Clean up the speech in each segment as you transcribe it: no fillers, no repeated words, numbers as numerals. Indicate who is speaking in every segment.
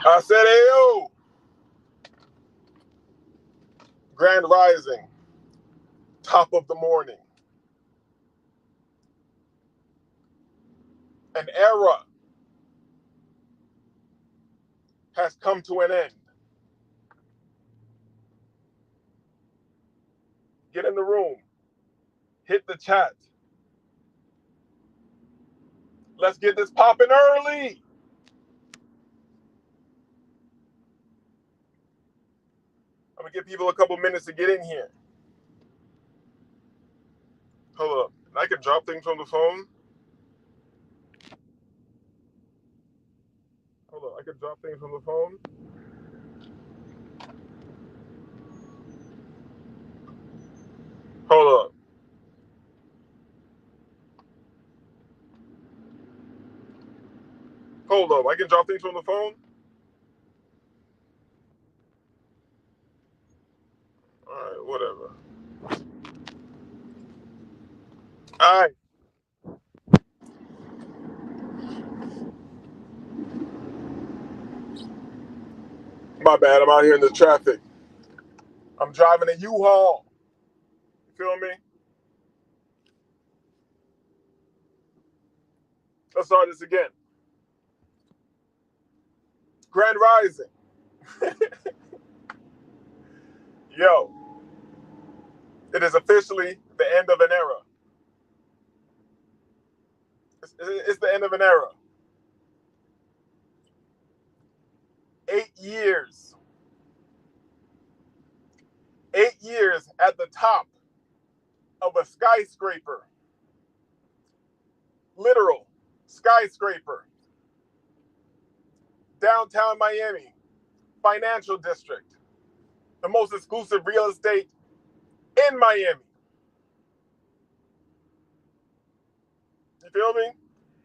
Speaker 1: I said, Ayo, Grand Rising, top of the morning. An era has come to an end. Get in the room. Hit the chat. Let's get this popping early. I'm going to give people a couple minutes to get in here. Hold up. I can drop things from the phone. Hold up. I can drop things from the phone. Hold up. Hold up. I can drop things from the phone. All right. Whatever. All right. My bad. I'm out here in the traffic. I'm driving a U-Haul. You feel me? Let's start this again. Grand Rising. Yo, it is officially the end of an era. It's the end of an era. 8 years. 8 years at the top of a skyscraper. Literal skyscraper. Downtown Miami, financial district. The most exclusive real estate in Miami. You feel me?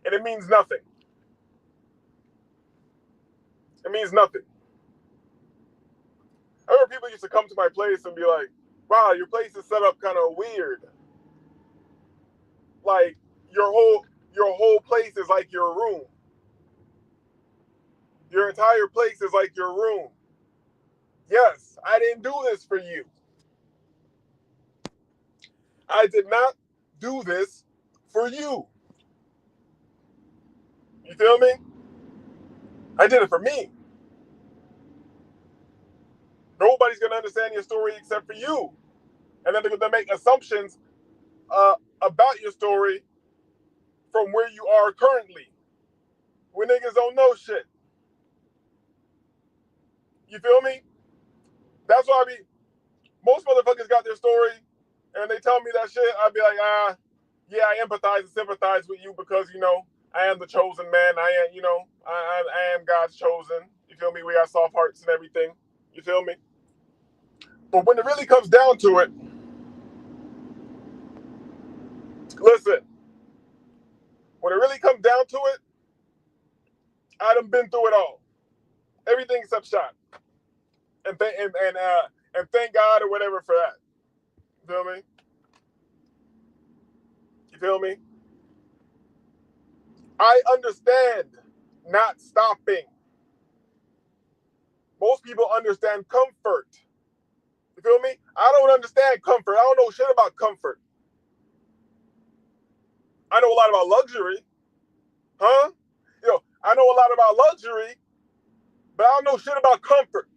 Speaker 1: And it means nothing. It means nothing. I remember people used to come to my place and be like, wow, your place is set up kind of weird. Like your whole place is like your room. Your entire place is like your room. Yes, I didn't do this for you. I did not do this for you. You feel me? I did it for me. Nobody's going to understand your story except for you. And then they're going to make assumptions about your story from where you are currently. When niggas don't know shit. You feel me? That's why most motherfuckers got their story and they tell me that shit. I'd be like, yeah, I empathize and sympathize with you because, I am the chosen man. I am, I am God's chosen. You feel me? We got soft hearts and everything. You feel me? But when it really comes down to it, listen, when it really comes down to it, I done been through it all. Everything except shot. And thank God or whatever for that. You feel me? You feel me? I understand not stopping. Most people understand comfort. You feel me? I don't understand comfort. I don't know shit about comfort. I know a lot about luxury. Huh? I know a lot about luxury, but I don't know shit about comfort.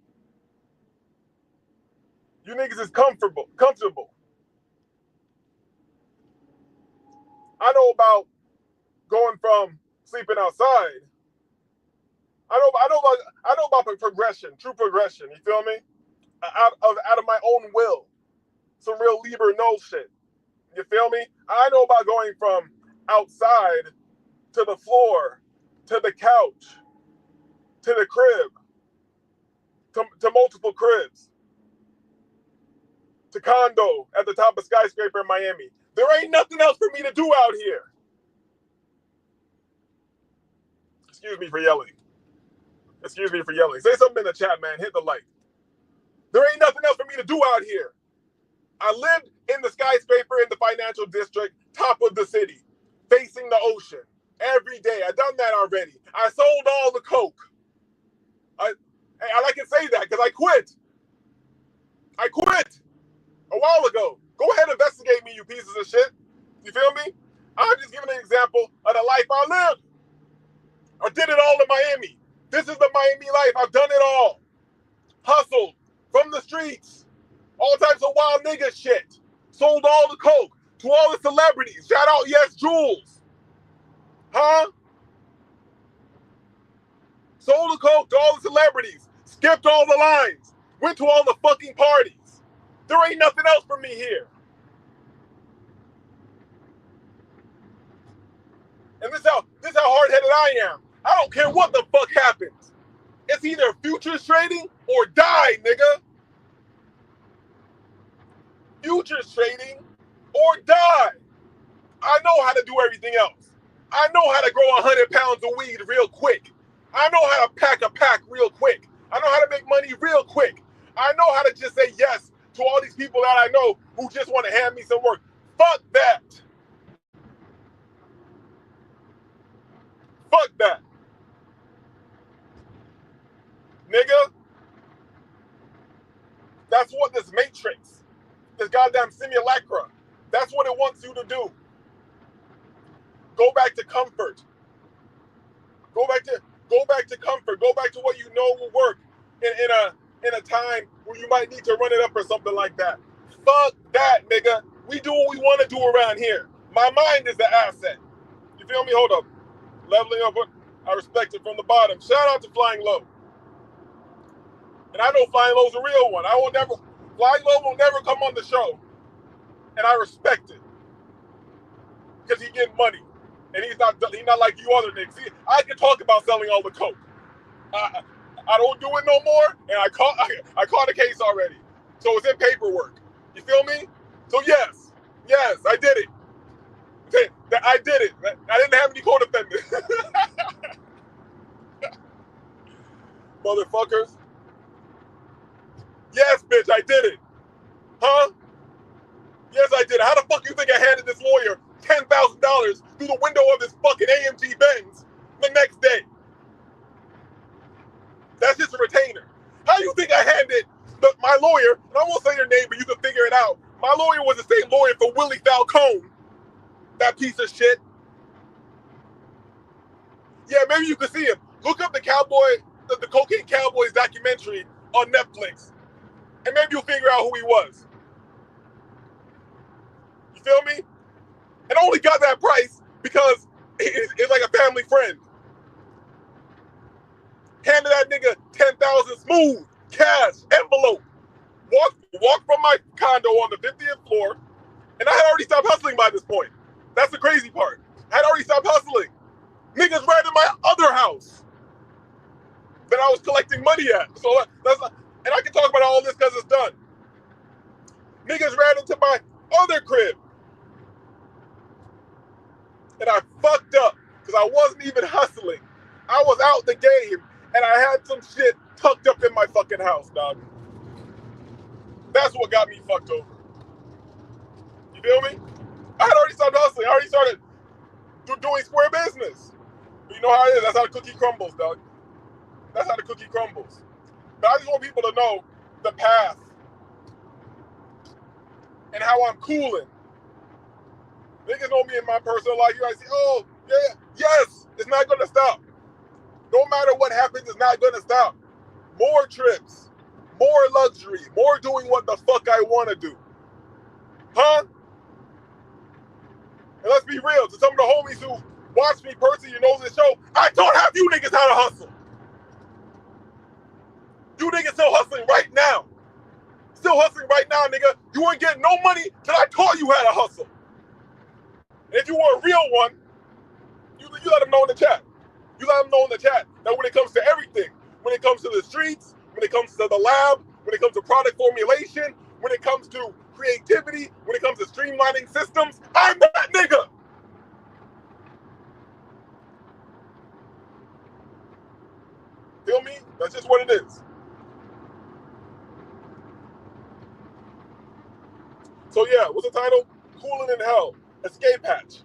Speaker 1: You niggas is comfortable. I know about going from sleeping outside. I know about progression, true progression. You feel me? Out of my own will. Some real Libra no shit. You feel me? I know about going from outside to the floor, to the couch, to the crib, to multiple cribs, to condo at the top of skyscraper in Miami. There ain't nothing else for me to do out here. Excuse me for yelling. Say something in the chat, man. Hit the like. There ain't nothing else for me to do out here. I lived in the skyscraper in the financial district, top of the city, facing the ocean every day. I done that already. I sold all the coke. I can say that because I quit. I quit a while ago. Go ahead and investigate me, you pieces of shit. You feel me? I'm just giving an example of the life I lived. I did it all in Miami. This is the Miami life. I've done it all. Hustled from the streets. All types of wild nigga shit. Sold all the coke to all the celebrities. Shout out Yes Jules. Huh? Sold the coke to all the celebrities. Skipped all the lines. Went to all the fucking parties. There ain't nothing else for me here. And this is how hard-headed I am. I don't care what the fuck happens. It's either futures trading or die, nigga. Futures trading or die. I know how to do everything else. I know how to grow 100 pounds of weed real quick. I know how to pack a pack real quick. I know how to make money real quick. I know how to just say yes to all these people that I know who just want to hand me some work. Fuck that. Fuck that. Nigga. That's what this matrix, this goddamn simulacra, that's what it wants you to do. Go back to comfort. Go back to comfort. Go back to what you know will work in a time where you might need to run it up or something like that. Fuck that, nigga. We do what we want to do around here. My mind is the asset. You feel me? Hold up. Leveling up. I respect it from the bottom. Shout out to Flying Low. And I know Flying Low's a real one. Flying Low will never come on the show. And I respect it. Because he getting money. And he's not like you other niggas. I can talk about selling all the coke. I don't do it no more, and I caught a case already. So it's in paperwork. You feel me? So yes, I did it. I did it. I didn't have any co-defendants. Motherfuckers. Yes, bitch, I did it. Huh? Yes, I did it. How the fuck you think I handed this lawyer $10,000 through the window of this fucking AMG Benz the next day? That's just a retainer. How you think I handed my lawyer, and I won't say your name, but you can figure it out. My lawyer was the same lawyer for Willie Falcone. That piece of shit. Yeah, maybe you can see him. Look up the Cocaine Cowboys documentary on Netflix. And maybe you'll figure out who he was. You feel me? And I only got that price because it's like a family friend. Handed that nigga 10,000 smooth, cash, envelope. Walked from my condo on the 50th floor, and I had already stopped hustling by this point. That's the crazy part. I had already stopped hustling. Niggas ran in my other house that I was collecting money at. So and I can talk about all this because it's done. Niggas ran into my other crib. And I fucked up because I wasn't even hustling. I was out the game, and I had some shit tucked up in my fucking house, dog. That's what got me fucked over. You feel me? I had already stopped hustling. I already started doing square business. But you know how it is. That's how the cookie crumbles, dog. That's how the cookie crumbles. But I just want people to know the path and how I'm cooling. Niggas know me in my personal life. You guys say, oh, yeah, yes, it's not going to stop. No matter what happens, it's not going to stop. More trips, more luxury, more doing what the fuck I want to do. Huh? And let's be real, to some of the homies who watch me personally, you know this show, I taught half you niggas how to hustle. You niggas still hustling right now. Still hustling right now, nigga. You ain't getting no money till I taught you how to hustle. And if you want a real one, you let them know in the chat. You let them know in the chat that when it comes to everything, when it comes to the streets, when it comes to the lab, when it comes to product formulation, when it comes to creativity, when it comes to streamlining systems, I'm that nigga. Feel me? That's just what it is. So yeah, what's the title? Coolin' in Hell. Escape Hatch.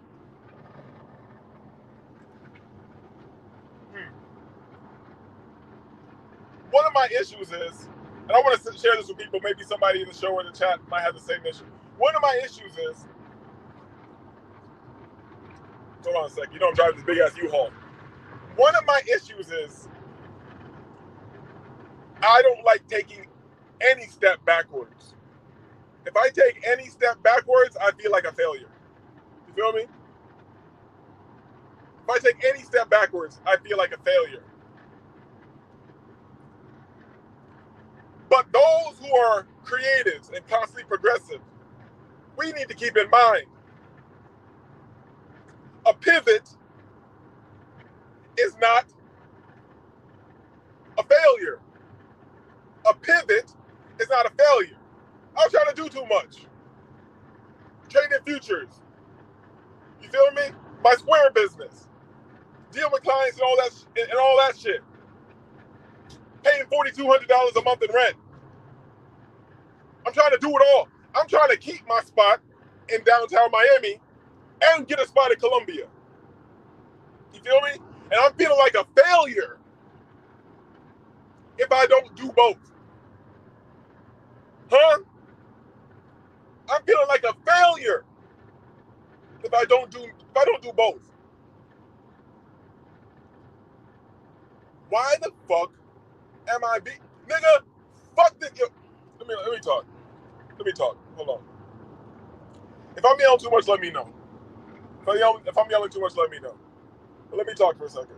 Speaker 1: one of my issues is, and I want to share this with people, maybe somebody in the show or in the chat might have the same issue. One of my issues is, hold on a second, you know I'm driving this big ass U-Haul. One of my issues is, I don't like taking any step backwards. If I take any step backwards, I feel like a failure. You feel me? If I take any step backwards, I feel like a failure. But those who are creatives and constantly progressive, we need to keep in mind, a pivot is not a failure. A pivot is not a failure. I was trying to do too much. Trading futures. You feel me? My Square business. Deal with clients and all that shit. Paying $4,200 a month in rent. I'm trying to do it all. I'm trying to keep my spot in downtown Miami and get a spot in Colombia. You feel me? And I'm feeling like a failure if I don't do both. Huh? I'm feeling like a failure if I don't do both. Why the fuck am I nigga? Fuck this. Let me talk. Let me talk. Hold on. If I'm yelling too much, let me know. If I'm yelling too much, let me know. But let me talk for a second.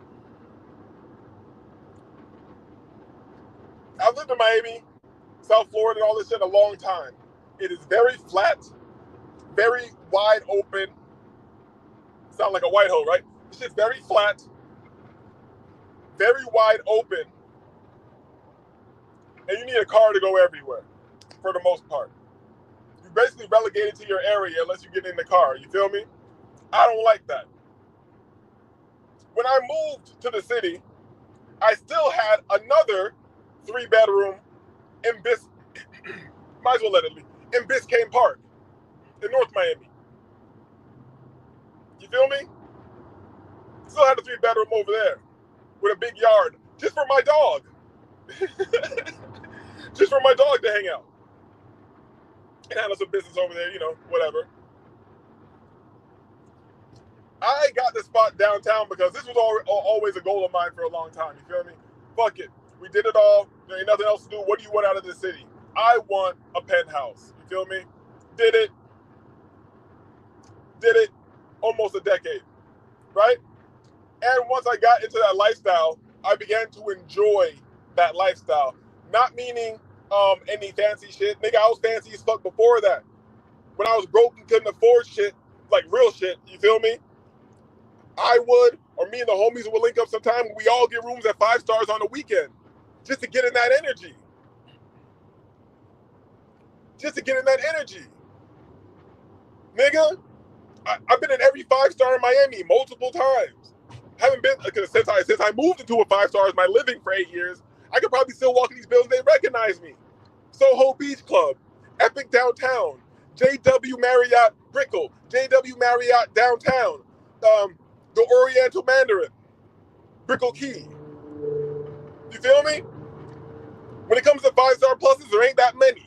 Speaker 1: I've lived in Miami, South Florida, and all this shit a long time. It is very flat, very wide open. Sound like a white hole, right? This shit's very flat, very wide open, and you need a car to go everywhere, for the most part. You're basically relegated to your area unless you get in the car. You feel me? I don't like that. When I moved to the city, I still had another 3-bedroom in might as well let it leave, in Biscayne Park, in North Miami. You feel me? Still had a 3-bedroom over there with a big yard, just for my dog. Just for my dog to hang out and handle some business over there, you know, whatever. I got the spot downtown because this was always a goal of mine for a long time. You feel me? Fuck it. We did it all. There ain't nothing else to do. What do you want out of the city? I want a penthouse. You feel me? Did it. Almost a decade, right? And once I got into that lifestyle, I began to enjoy that lifestyle. Not meaning any fancy shit. Nigga, I was fancy as fuck before that. When I was broke and couldn't afford shit, like real shit, you feel me? I would, or me and the homies would link up sometime. We all get rooms at 5 stars on the weekend. Just to get in that energy. Nigga, I've been in every 5-star in Miami multiple times. Haven't been, because since I moved into a 5 stars, my living for 8 years, I could probably still walk in these buildings, they recognize me. Soho Beach Club, Epic Downtown, JW Marriott Brickell, JW Marriott Downtown, the Oriental Mandarin, Brickell Key. You feel me? When it comes to 5-star pluses, there ain't that many.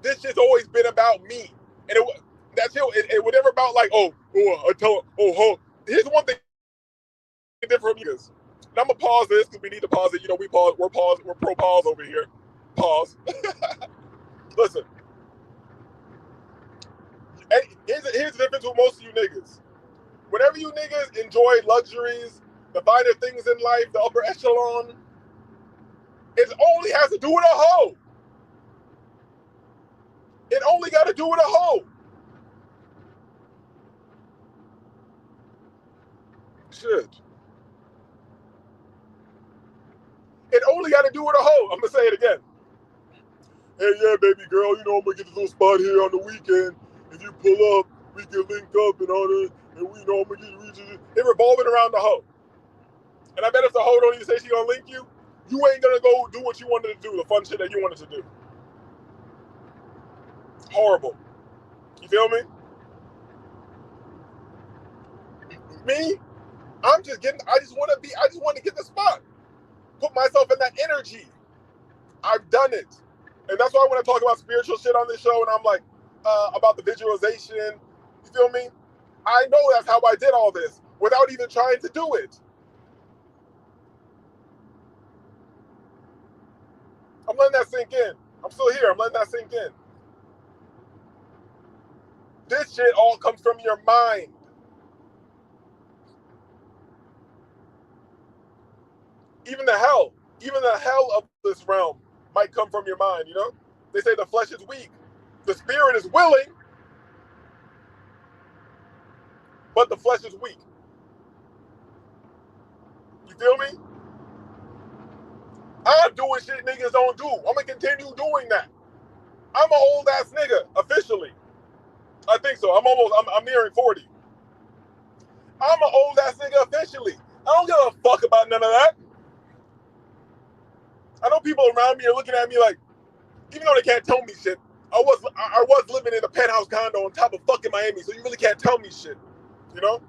Speaker 1: This shit's always been about me. And that's it was never about like, here's one thing different from you guys. And I'm gonna pause this because we need to pause it. You know, we're pro pause over here. Pause. Listen. Here's the difference with most of you niggas. Whenever you niggas enjoy luxuries, the finer things in life, the upper echelon, it only has to do with a hoe. It only got to do with a hoe. Shit. It only got to do with a hoe. I'm going to say it again. Hey, yeah, baby girl, you know, I'm going to get this little spot here on the weekend. If you pull up, we can link up and all that. And we know I'm going to get it revolving around the hoe. And I bet if the hoe don't even say she going to link you, you ain't going to go do what you wanted to do, the fun shit that you wanted to do. Horrible. You feel me? Me, I just want to get the spot. put myself in that energy. I've done it. And that's why when I talk about spiritual shit on this show and I'm like, about the visualization, you feel me? I know that's how I did all this without even trying to do it. I'm letting that sink in. I'm still here. I'm letting that sink in. This shit all comes from your mind. Even the hell of this realm might come from your mind, you know? They say the flesh is weak. The spirit is willing, but the flesh is weak. You feel me? I'm doing shit niggas don't do. I'm gonna continue doing that. I'm an old ass nigga, officially. I think so. I'm nearing 40. I'm an old ass nigga officially. I don't give a fuck about none of that. I know people around me are looking at me like, even though they can't tell me shit, I was living in a penthouse condo on top of fucking Miami, so you really can't tell me shit, you know?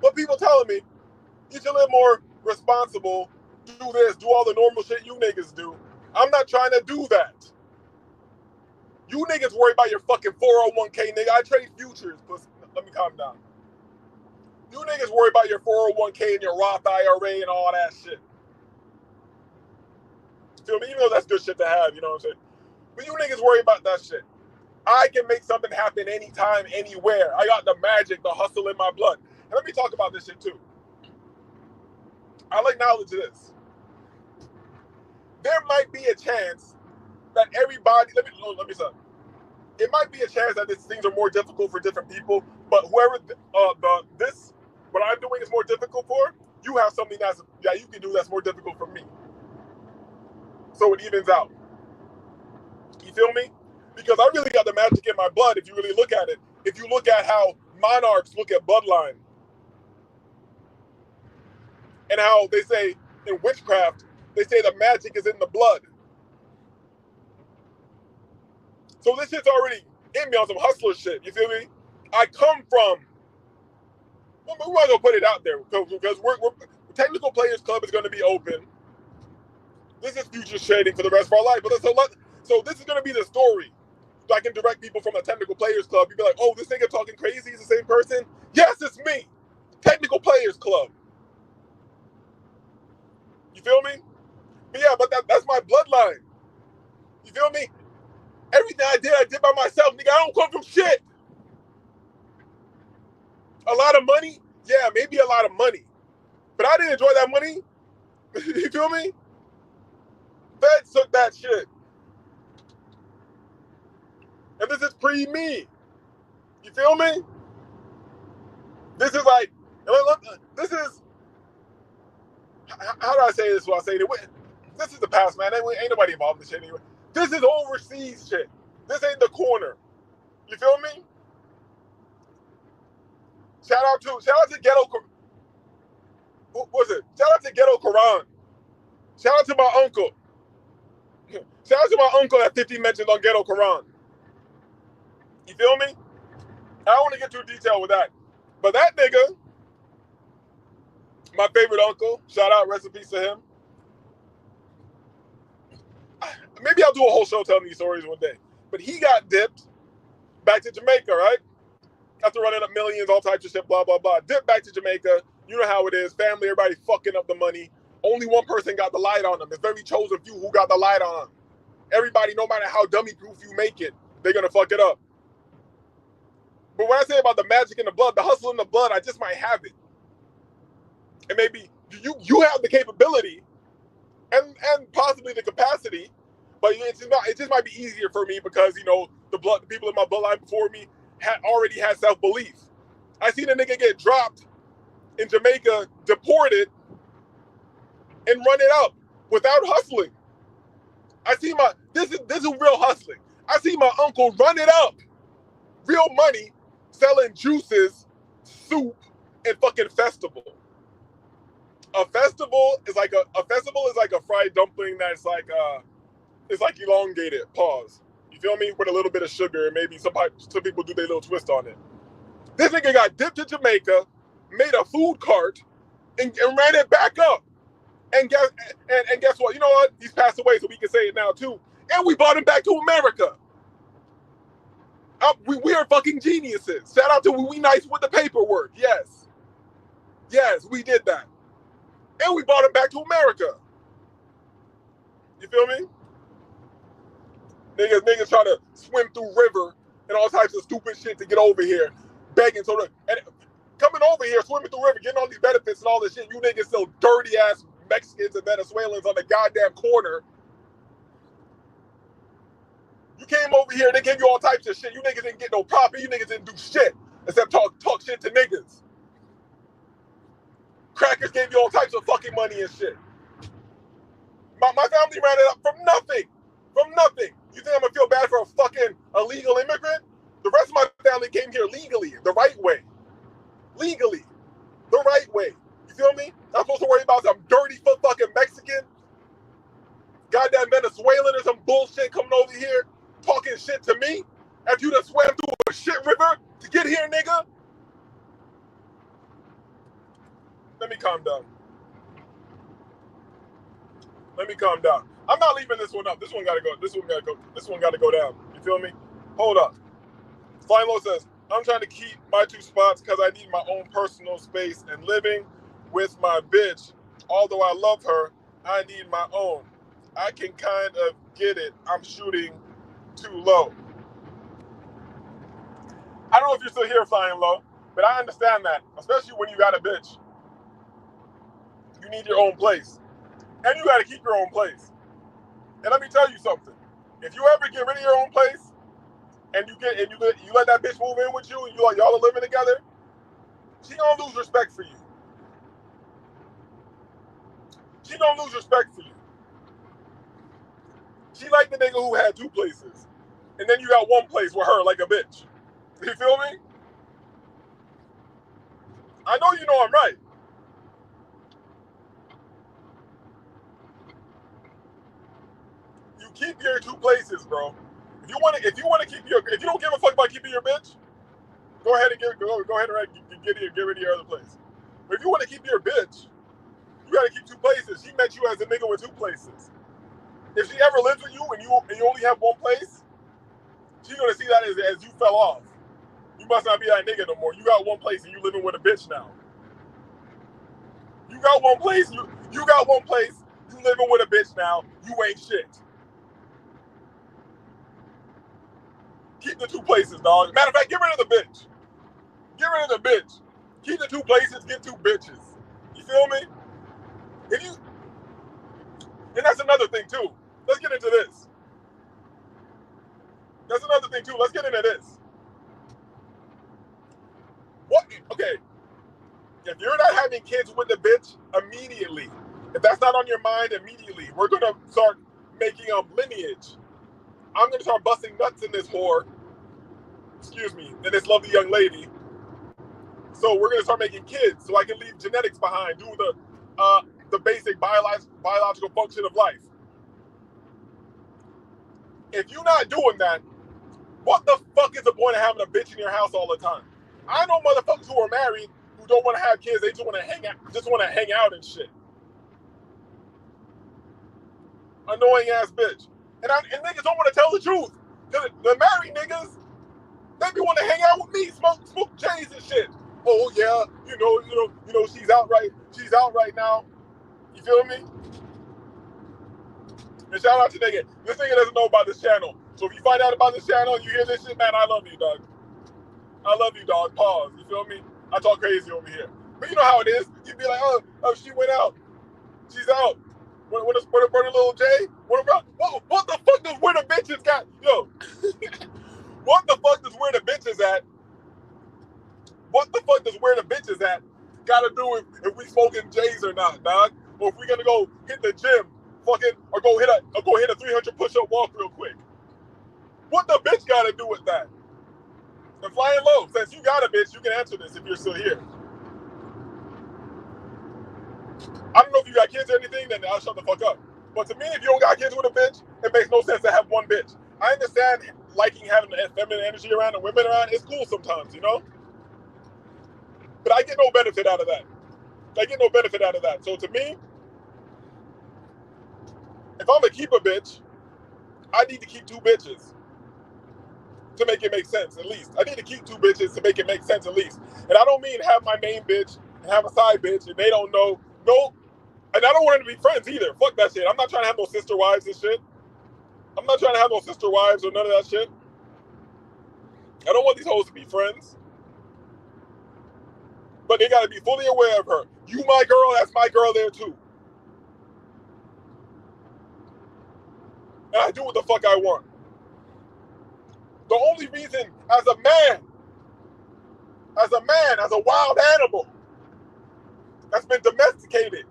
Speaker 1: But people telling me, you should live more responsible, do this, do all the normal shit you niggas do. I'm not trying to do that. You niggas worry about your fucking 401k, nigga. I trade futures, but let me calm down. You niggas worry about your 401k and your Roth IRA and all that shit. Feel me? Even though that's good shit to have, you know what I'm saying? But you niggas worry about that shit. I can make something happen anytime, anywhere. I got the magic, the hustle in my blood. And let me talk about this shit too. I'll acknowledge this. There might be a chance that everybody, let me say, it might be a chance that these things are more difficult for different people, but whoever what I'm doing is more difficult for, you have something that you can do that's more difficult for me. So it evens out. You feel me? Because I really got the magic in my blood if you really look at it. If you look at how monarchs look at bloodline and how they say in witchcraft, they say the magic is in the blood. So this shit's already in me on some hustler shit. You feel me? I come from, we might as well put it out there because we're Technical Players Club is going to be open. This is future trading for the rest of our life. But so this is going to be the story. So I can direct people from the Technical Players Club. You'd be like, oh, this nigga talking crazy is the same person? Yes, it's me. Technical Players Club. You feel me? But yeah, but that's my bloodline. You feel me? Everything I did by myself. Nigga, I don't come from shit. A lot of money? Yeah, maybe a lot of money. But I didn't enjoy that money. You feel me? Feds took that shit. And this is pre-me. You feel me? This is like, this is, how do I say this while saying it? This is the past, man. Ain't nobody involved in this shit anyway. This is overseas shit. This ain't the corner. You feel me? Shout out to Ghetto, what was it? Shout out to Ghetto Quran. Shout out to my uncle. Shout out to my uncle that 50 mentions on Ghetto Quran. You feel me? I don't want to get too detailed with that. But that nigga, my favorite uncle, shout out, rest in peace to him. Maybe I'll do a whole show telling these stories one day. But he got dipped back to Jamaica, right? After running up millions, all types of shit, blah, blah, blah. Dipped back to Jamaica. You know how it is. Family, everybody fucking up the money. Only one person got the light on them. It's very chosen few who got the light on them. Everybody, no matter how dummy proof you make it, they're going to fuck it up. But when I say about the magic in the blood, the hustle in the blood, I just might have it. And maybe you have the capability and possibly the capacity, but it just might be easier for me because, you know, the people in my bloodline before me already had self-belief. I seen a nigga get dropped in Jamaica, deported, and run it up without hustling. I see this is real hustling. I see my uncle run it up, real money, selling juices, soup, and fucking festival. A festival is like a fried dumpling that's like it's like elongated. Pause. You feel me? With a little bit of sugar and maybe some people do their little twist on it. This nigga got dipped to Jamaica, made a food cart, and ran it back up. And guess what? You know what? He's passed away, so we can say it now too. And we brought him back to America. We are fucking geniuses. Shout out to we nice with the paperwork. Yes, we did that, and we brought him back to America. You feel me? Niggas trying to swim through river and all types of stupid shit to get over here, begging and coming over here, swimming through river, getting all these benefits and all this shit. You niggas still dirty ass Mexicans and Venezuelans on the goddamn corner. You came over here, they gave you all types of shit. You niggas didn't get no profit. You niggas didn't do shit except talk shit to niggas. Crackers gave you all types of fucking money and shit. My family ran it up from nothing. From nothing. You think I'm gonna feel bad for a fucking illegal immigrant? The rest of my family came here legally, the right way. Legally. The right way. You feel me? I'm supposed to worry about some dirty fucking Mexican, goddamn Venezuelan or some bullshit coming over here talking shit to me after you done swam through a shit river to get here, nigga? Let me calm down. I'm not leaving this one up. This one gotta go. This one gotta go down. You feel me? Hold up. Flying Low says, I'm trying to keep my 2 spots because I need my own personal space, and living with my bitch, although I love her, I need my own. I can kind of get it. I'm shooting too low. I don't know if you're still here, Flying Low, but I understand that, especially when you got a bitch. You need your own place. And you got to keep your own place. And let me tell you something. If you ever get rid of your own place, and you let that bitch move in with you, and y'all are living together, she gonna lose respect for you. She gonna lose respect for you. She like the nigga who had 2 places, and then you got 1 place with her like a bitch. You feel me? I know you know I'm right. You keep your 2 places, bro. If you don't give a fuck about keeping your bitch, go ahead and get rid of your other place. But if you want to keep your bitch, you got to keep 2 places. She met you as a nigga with 2 places. If she ever lives with you and you only have 1 place, she's gonna see that as you fell off. You must not be that nigga no more. You got 1 place and you living with a bitch now. You got 1 place. You got 1 place. You living with a bitch now. You ain't shit. Keep the 2 places, dog. Matter of fact, get rid of the bitch. Get rid of the bitch. Keep the 2 places. Get 2 bitches. You feel me? And that's another thing too. Let's get into this. That's another thing too. Let's get into this. What? Okay. If you're not having kids with the bitch immediately, if that's not on your mind immediately, we're gonna start making a lineage. I'm gonna start busting nuts in this whore. Excuse me, in this lovely young lady. So we're gonna start making kids, so I can leave genetics behind, do the basic biological function of life. If you're not doing that, what the fuck is the point of having a bitch in your house all the time? I know motherfuckers who are married who don't want to have kids. They just want to hang out and shit. Annoying ass bitch. And niggas don't want to tell the truth. Cause the married niggas, they be want to hang out with me, smoke J's and shit. Oh yeah, you know she's out right now. You feel me? And shout out to nigga. This nigga doesn't know about this channel. So if you find out about this channel and you hear this shit, man, I love you, dog. I love you, dog. Pause. You feel me? I talk crazy over here. But you know how it is. You'd be like, oh, she went out. She's out. What a little J? What the fuck does where the bitches got? Yo. What the fuck does where the bitches at? What the fuck does where the bitches at gotta do with if we smoking J's or not, dog? Or if we gonna go hit the gym, fucking, or go hit a 300 push-up walk real quick. What the bitch gotta do with that? And Flying Low, since you got a bitch, you can answer this if you're still here. I don't know if you got kids or anything, then I'll shut the fuck up. But to me, if you don't got kids with a bitch, it makes no sense to have 1 bitch. I understand liking having the feminine energy around and women around. It's cool sometimes, you know? But I get no benefit out of that. So to me, If I'm gonna keep a bitch, I need to keep two bitches to make it make sense, at least. I need to keep two bitches to make it make sense, at least. And I don't mean have my main bitch and have a side bitch and they don't know. No, and I don't want them to be friends either. Fuck that shit. I'm not trying to have no sister wives and shit. I'm not trying to have no sister wives or none of that shit. I don't want these hoes to be friends. But they gotta be fully aware of her. You my girl, that's my girl there too. And I do what the fuck I want. The only reason, as a man, as a wild animal that's been domesticated,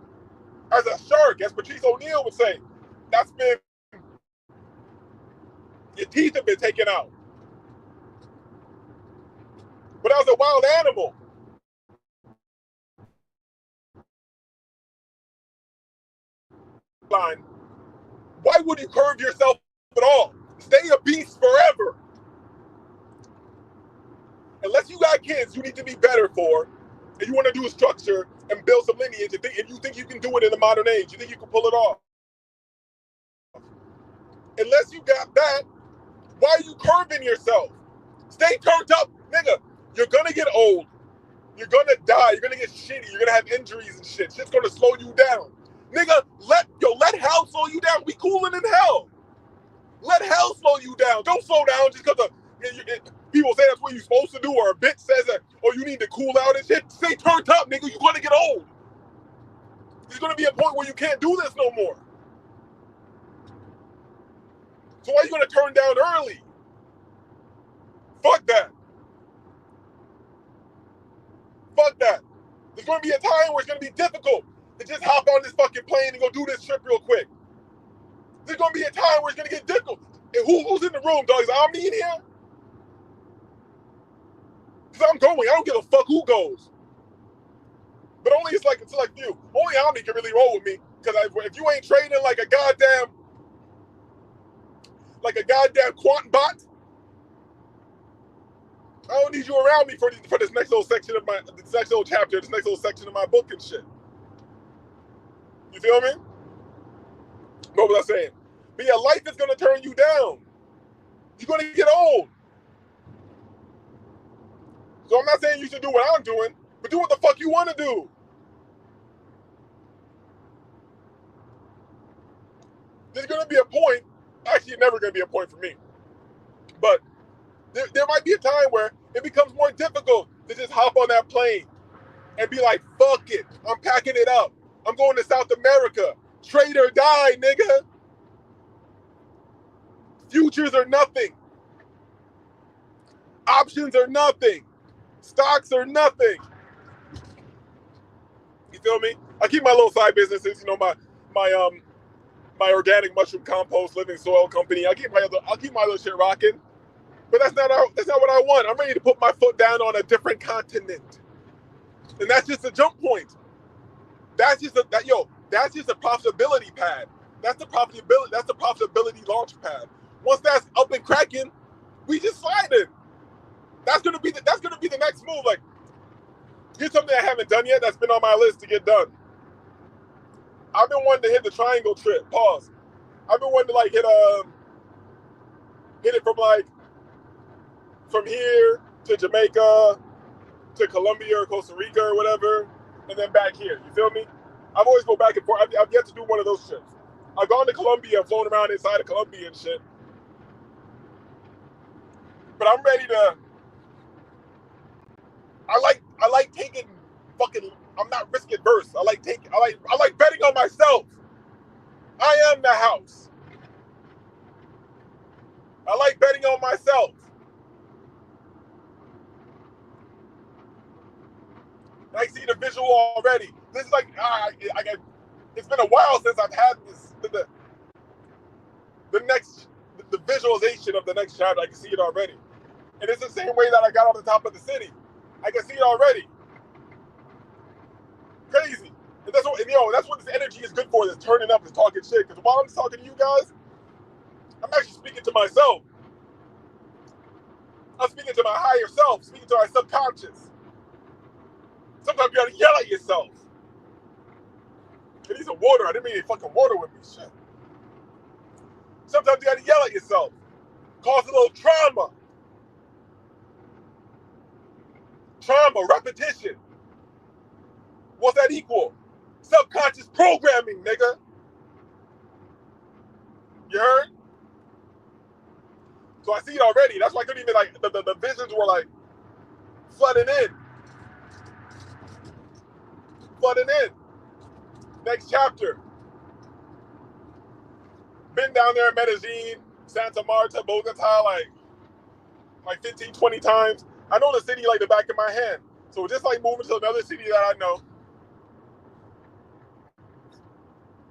Speaker 1: as a shark, as Patrice O'Neal would say, that's been, your teeth have been taken out. But as a wild animal, why would you curve yourself at all? Stay a beast forever. Unless you got kids you need to be better for, and you want to do a structure and build some lineage, and you think you can do it in the modern age, you think you can pull it off. Unless you got that, why are you curving yourself? Stay turned up, nigga. You're gonna get old. You're gonna die. You're gonna get shitty. You're gonna have injuries and shit. Shit's gonna slow you down. Nigga, let hell slow you down. We cooling in hell. Let hell slow you down. Don't slow down just because people say that's what you're supposed to do, or a bitch says that, or you need to cool out and shit. Stay turned up, nigga. You're gonna get old. There's gonna be a point where you can't do this no more. So why are you gonna turn down early? Fuck that. Fuck that. There's gonna be a time where it's gonna be difficult to just hop on this fucking plane and go do this trip real quick. There's gonna be a time where it's gonna get difficult. And who's in the room, dog? Is Omni in here? Because I'm going. I don't give a fuck who goes. But only it's like you. Only Omni can really roll with me. Because if you ain't trading like a goddamn quant bot, I don't need you around me for this next little section of this next little chapter, this next little section of my book and shit. You feel me? What was I saying? But yeah, life is gonna turn you down. You're gonna get old. So I'm not saying you should do what I'm doing, but do what the fuck you want to do. There's gonna be a point. Actually, it's never gonna be a point for me. But there might be a time where it becomes more difficult to just hop on that plane and be like, fuck it. I'm packing it up. I'm going to South America. Trade or die, nigga. Futures are nothing. Options are nothing. Stocks are nothing. You feel me? I keep my little side businesses, my organic mushroom compost living soil company. I'll keep my little shit rocking. But that's not what I want. I'm ready to put my foot down on a different continent. And that's just a jump point. That's just a profitability pad. That's the profitability launch pad. Once that's up and cracking, we just slide it. That's gonna be the next move. Like, here's something I haven't done yet that's been on my list to get done. I've been wanting to hit the triangle trip. Pause. I've been wanting to like hit it from here to Jamaica to Colombia or Costa Rica or whatever, and then back here. You feel me? I've always go back and forth. I've yet to do one of those trips. I've gone to Colombia, flown around inside of Colombia and shit. But I'm ready to. I like taking fucking. I'm not risk adverse. I like betting on myself. I am the house. I like betting on myself. I see the visual already. This is like it's been a while since I've had this the visualization of the next chapter. I can see it already, and it's the same way that I got on the top of the city. I can see it already. Crazy. And that's what this energy is good for. This turning up, this talking shit. Because while I'm talking to you guys, I'm actually speaking to myself. I'm speaking to my higher self, speaking to my subconscious. Sometimes you gotta yell at yourself. I need some water. I didn't mean any fucking water with me. Shit. Sometimes you gotta yell at yourself. Cause a little trauma. Trauma, repetition. What's that equal? Subconscious programming, nigga. You heard? So I see it already. That's why I couldn't even, like, the visions were like flooding in. Flooding in. Next chapter. Been down there in Medellin, Santa Marta, Bogota, like 15, 20 times. I know the city like the back of my hand. So just like moving to another city that I know.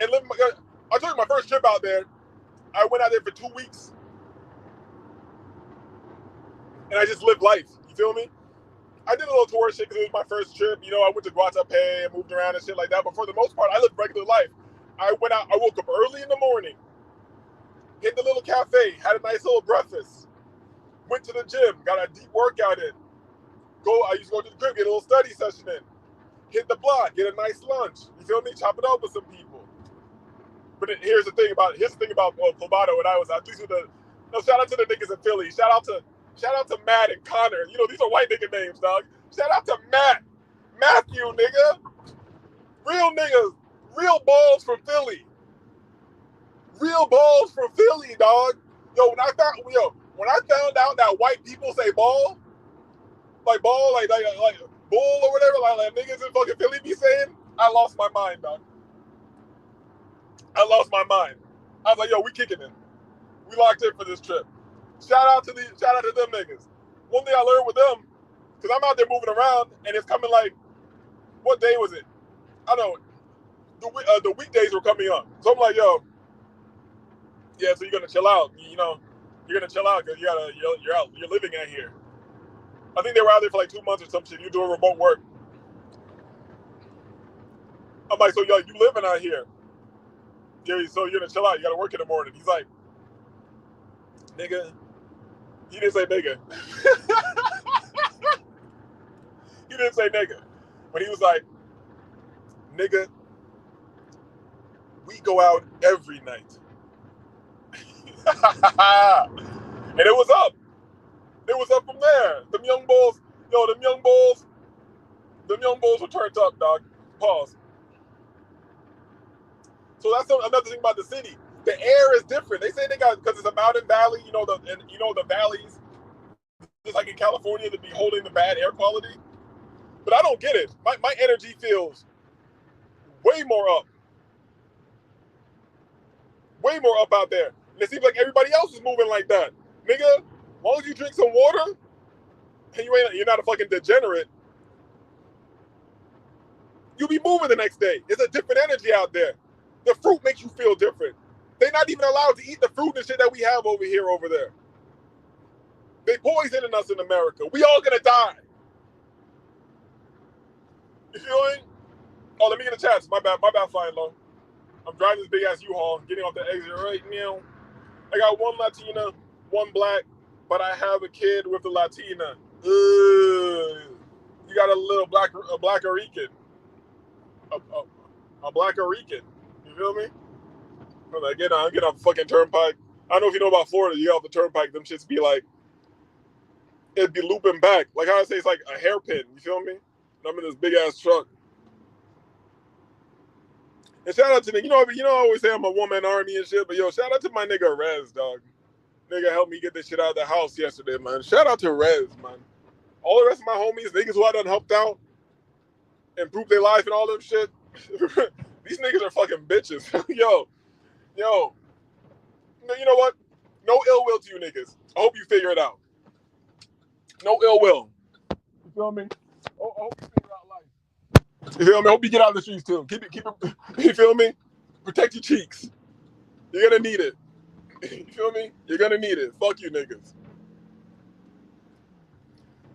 Speaker 1: And living, I took my first trip out there. I went out there for 2 weeks. And I just lived life. You feel me? I did a little tourist shit because it was my first trip. You know, I went to Guatapé and moved around and shit like that. But for the most part, I lived regular life. I went out, I woke up early in the morning, hit the little cafe, had a nice little breakfast, went to the gym, got a deep workout in. I used to go to the crib, get a little study session in. Hit the block, get a nice lunch. You feel me? Chop it up with some people. But here's the thing about Clamato when I was out. These were shout out to the niggas in Philly. Shout out to Matt and Connor. You know, these are white nigga names, dog. Shout out to Matt. Matthew, nigga. Real niggas. Real balls from Philly. Real balls from Philly, dog. When I found out that white people say ball, like ball, like bull or whatever, like niggas in fucking Philly be saying, I lost my mind, dog. I lost my mind. I was like, yo, we kicking it. We locked in for this trip. Shout out to them niggas. One thing I learned with them, because I'm out there moving around, and it's coming like, what day was it? I don't know. The weekdays were coming up. So I'm like, yo, yeah, so you're gonna chill out. You know, you're gonna chill out because you're living out here. I think they were out there for like 2 months or some shit. You're doing remote work. I'm like, so yo, you living out here? Yeah, so you're gonna chill out. You gotta work in the morning. He's like, nigga. He didn't say nigga. He didn't say nigga. But he was like, nigga, we go out every night. And it was up. It was up from there. Them young bulls were turned up, dog. Pause. So that's another thing about the city. The air is different. They say they got, because it's a mountain valley, the valleys, just like in California, to be holding the bad air quality. But I don't get it. My energy feels way more up. Way more up out there. And it seems like everybody else is moving like that. Nigga, as long as you drink some water, and you're not a fucking degenerate, you'll be moving the next day. It's a different energy out there. The fruit makes you feel different. They're not even allowed to eat the fruit and shit that we have over there. They poisoning us in America. We all gonna die. You feel me? Oh, let me get a chance. My bad flying low. I'm driving this big ass U-Haul, getting off the exit right now. I got one Latina, one black, but I have a kid with a Latina. You got a little black Arican. A black Arican. You feel me? I get off the fucking turnpike. I don't know if you know about Florida. You get off the turnpike, them shits be like, it'd be looping back. Like how I say, it's like a hairpin. You feel me? And I'm in this big ass truck. And shout out to me. I always say I'm a one-man army and shit, but yo, shout out to my nigga Rez, dog. Nigga helped me get this shit out of the house yesterday, man. Shout out to Rez, man. All the rest of my homies, niggas who I done helped out, improved their life and all them shit. These niggas are fucking bitches. Yo. You know what? No ill will to you niggas. I hope you figure it out. No ill will. You feel me? I hope you figure out life. You feel me? I hope you get out of the streets too. Keep it. You feel me? Protect your cheeks. You're gonna need it. You feel me? You're gonna need it. Fuck you niggas.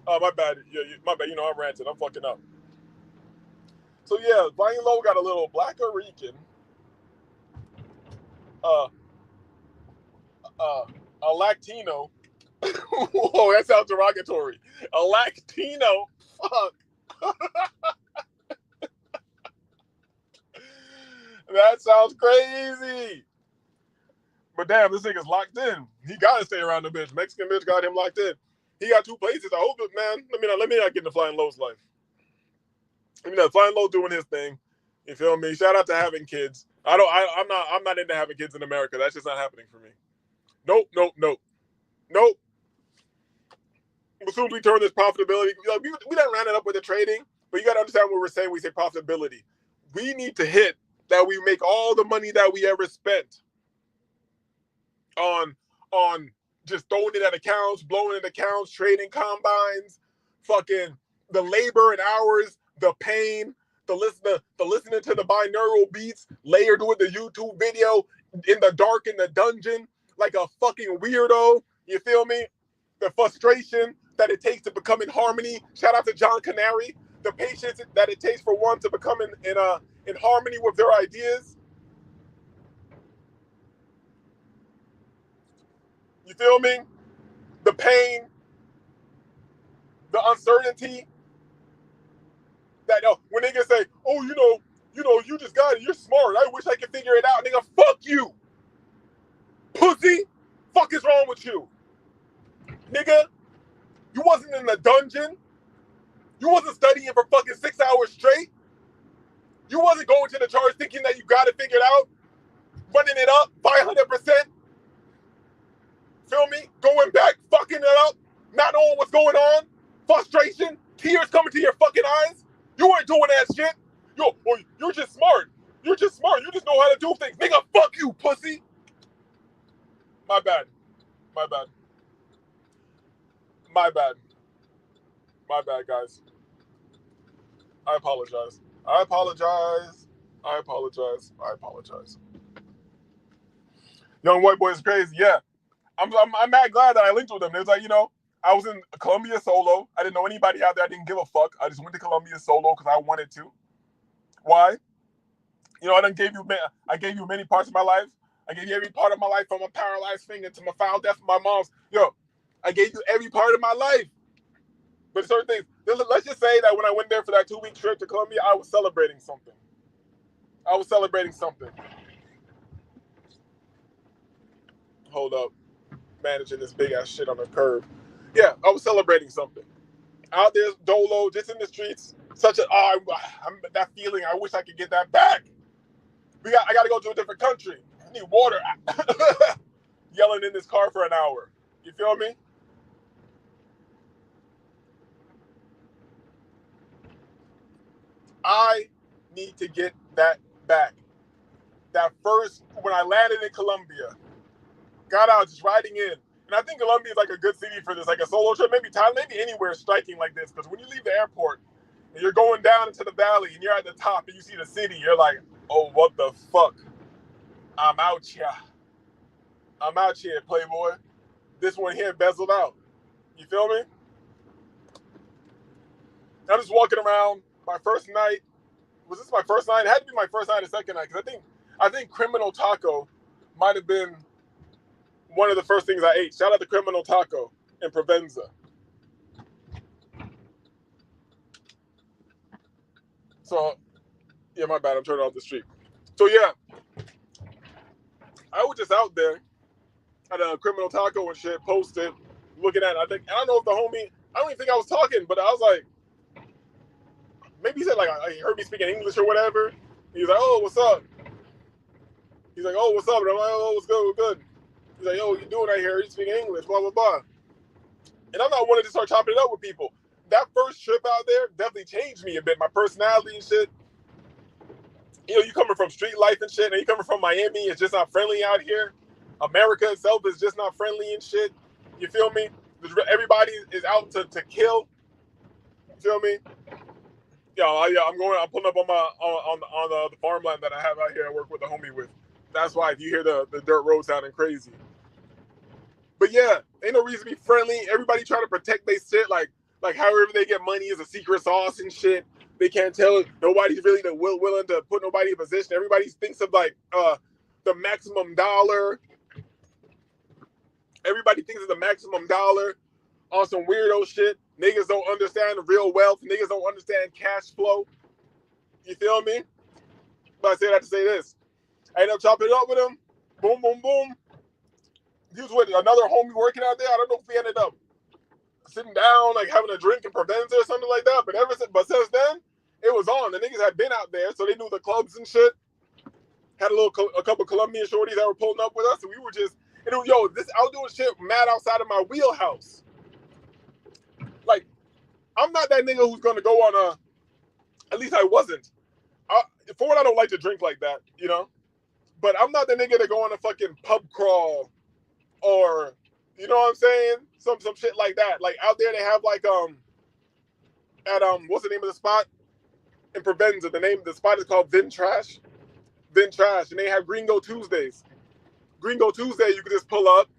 Speaker 1: Oh, my bad. Yeah, my bad. I'm ranting. I'm fucking up. So yeah, Flying Low got a little black Rican. A Latino. Whoa, that sounds derogatory. A Latino. Fuck. That sounds crazy. But damn, this nigga's locked in. He gotta stay around the bitch. Mexican bitch got him locked in. He got 2 places. I hope it, man. Let me not get into Flying Low's life. Flying Low doing his thing. You feel me? Shout out to having kids. I'm not into having kids in America. That's just not happening for me. Nope. As soon as we turn this profitability, we done ran it up with the trading, but you got to understand what we're saying. We say profitability. We need to hit that we make all the money that we ever spent on just throwing it at accounts, blowing it at accounts, trading combines, fucking the labor and hours, the pain, the listening to the binaural beats, layered with the YouTube video in the dark in the dungeon like a fucking weirdo. You feel me? The frustration that it takes to become in harmony. Shout out to John Canary. The patience that it takes for one to become in harmony with their ideas. You feel me? The pain, the uncertainty. That when niggas say, "Oh, you just got it. You're smart. I wish I could figure it out." Nigga, fuck you, pussy. Fuck is wrong with you, nigga? You wasn't in the dungeon. You wasn't studying for fucking 6 hours straight. You wasn't going to the charge thinking that you got it figured out, running it up 500%. Feel me? Going back, fucking it up, not knowing what's going on, frustration, tears coming to your fucking eyes. You weren't doing that shit. You're just smart. You're just smart. You just know how to do things. Nigga, fuck you, pussy. My bad, guys. I apologize. Young white boy is crazy. Yeah. I'm mad glad that I linked with them. It was like, I was in Colombia solo. I didn't know anybody out there. I didn't give a fuck. I just went to Colombia solo because I wanted to. Why? I gave you many parts of my life. I gave you every part of my life, from my paralyzed finger to my foul death of my mom's. I gave you every part of my life. But certain things, let's just say that when I went there for that 2-week trip to Colombia, I was celebrating something. Hold up. Managing this big ass shit on the curb. Yeah, I was celebrating something. Out there, dolo, just in the streets. That feeling, I wish I could get that back. I got to go to a different country. I need water. Yelling in this car for an hour. You feel me? I need to get that back. That first, when I landed in Colombia, got out just riding in. And I think Colombia is like a good city for this, like a solo trip, maybe Thailand, maybe anywhere striking like this. Because when you leave the airport and you're going down into the valley and you're at the top and you see the city, you're like, oh, what the fuck? I'm out here, playboy. This one here bezeled out. You feel me? I'm just walking around. My first night. Was this my first night? It had to be my first night or second night. Because I think Criminal Taco might have been one of the first things I ate. Shout out to Criminal Taco in Provenza. So, yeah, my bad. I'm turning off the street. So, yeah. I was just out there at a Criminal Taco and shit, posted, looking at it. I don't know if the homie, I don't even think I was talking, but I was like, maybe he said, like, he heard me speaking English or whatever. He's like, oh, what's up? He's like, oh, what's up? And I'm like, oh, what's good? What's good? He's like, yo, what you doing out here? You speaking English, blah, blah, blah. And I'm not wanting to start chopping it up with people. That first trip out there definitely changed me a bit, my personality and shit. You coming from street life and shit, and you coming from Miami, it's just not friendly out here. America itself is just not friendly and shit. You feel me? Everybody is out to kill. You feel me? I'm pulling up on the farmland that I have out here. I work with a homie with. That's why if you hear the dirt road sounding crazy. But yeah, ain't no reason to be friendly. Everybody trying to protect their shit, like however they get money is a secret sauce and shit. They can't tell. Nobody's really willing to put nobody in position. Everybody thinks of like the maximum dollar. Everybody thinks of the maximum dollar on some weirdo shit. Niggas don't understand real wealth. Niggas don't understand cash flow. You feel me? But I say that to say this. I end up chopping it up with him. Boom, boom, boom. he was with another homie working out there. I don't know if we ended up sitting down, like having a drink in Provenza or something like that. But since then, it was on. The niggas had been out there, so they knew the clubs and shit. Had a couple Colombian shorties that were pulling up with us, and we were just, this I was doing shit mad outside of my wheelhouse. Like, I'm not that nigga who's gonna go on at least I wasn't. For one, I don't like to drink like that, But I'm not the nigga that go on a fucking pub crawl or, you know what I'm saying? Some shit like that. Like out there, they have like at what's the name of the spot in Provenza? The name of the spot is called Vin Trash, and they have Gringo Tuesdays. Gringo Tuesday, you could just pull up,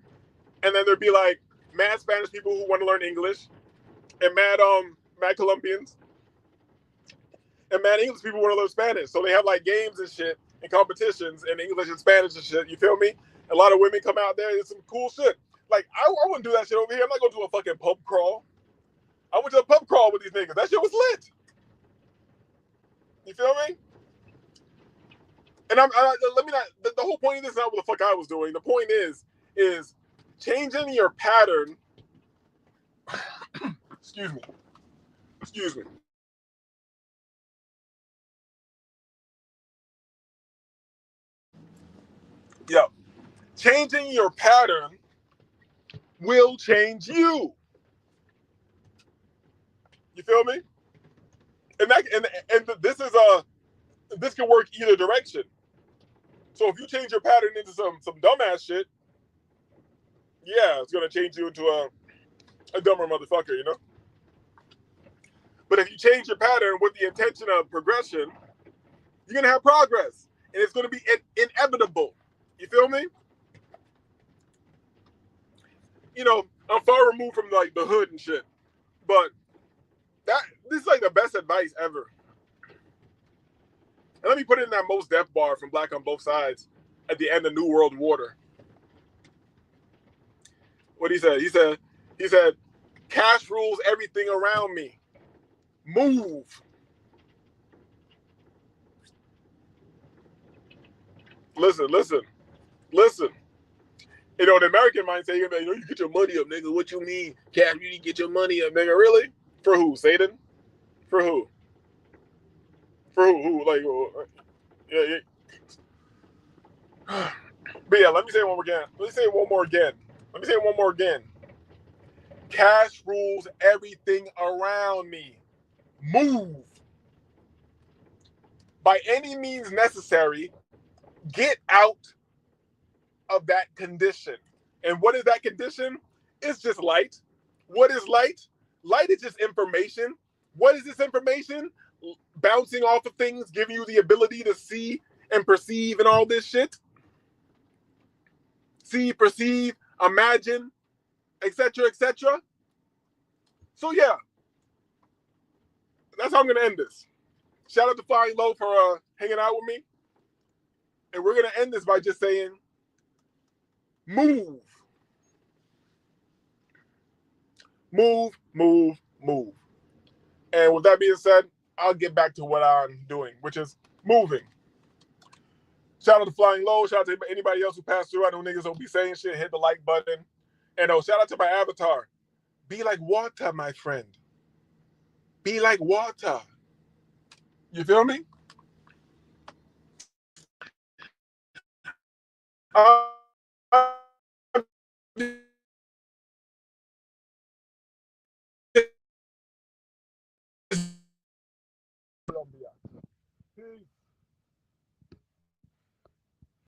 Speaker 1: and then there'd be like mad Spanish people who want to learn English, and mad Colombians, and mad English people want to learn Spanish. So they have like games and shit and competitions in English and Spanish and shit. You feel me? A lot of women come out there. It's some cool shit. Like I wouldn't do that shit over here. I'm not gonna do a fucking pub crawl. I went to a pub crawl with these niggas. That shit was lit. You feel me? And let me not. The whole point of this is not what the fuck I was doing. The point is changing your pattern. Excuse me. Yo, changing your pattern will change you. You feel me? And this can work either direction. So if you change your pattern into some dumbass shit, yeah, it's gonna change you into a dumber motherfucker, But if you change your pattern with the intention of progression, you're gonna have progress, and it's gonna be inevitable. You feel me? I'm far removed from like the hood and shit, but this is like the best advice ever. And let me put it in that Most Def bar from Black on Both Sides at the end of New World Water. What he said? He said, cash rules everything around me. Move. Listen. The American mindset, you get your money up, nigga. What you mean? Cash, you need to get your money up, nigga. Really? For who? Satan? For who? For who? Who? Like, yeah. But yeah, let me say it one more again. Cash rules everything around me. Move. By any means necessary, get out of that condition. And what is that condition? It's just light. What is light? Light is just information. What is this information? Bouncing off of things, giving you the ability to see and perceive and all this shit. See, perceive, imagine, etc., etc. So yeah, that's how I'm gonna end this. Shout out to Flying Low for hanging out with me. And we're gonna end this by just saying, move. Move, move, move. And with that being said, I'll get back to what I'm doing, which is moving. Shout out to Flying Low. Shout out to anybody else who passed through. I know niggas will be saying shit. Hit the like button. And shout out to my avatar. Be like water, my friend. Be like water. You feel me? Peace.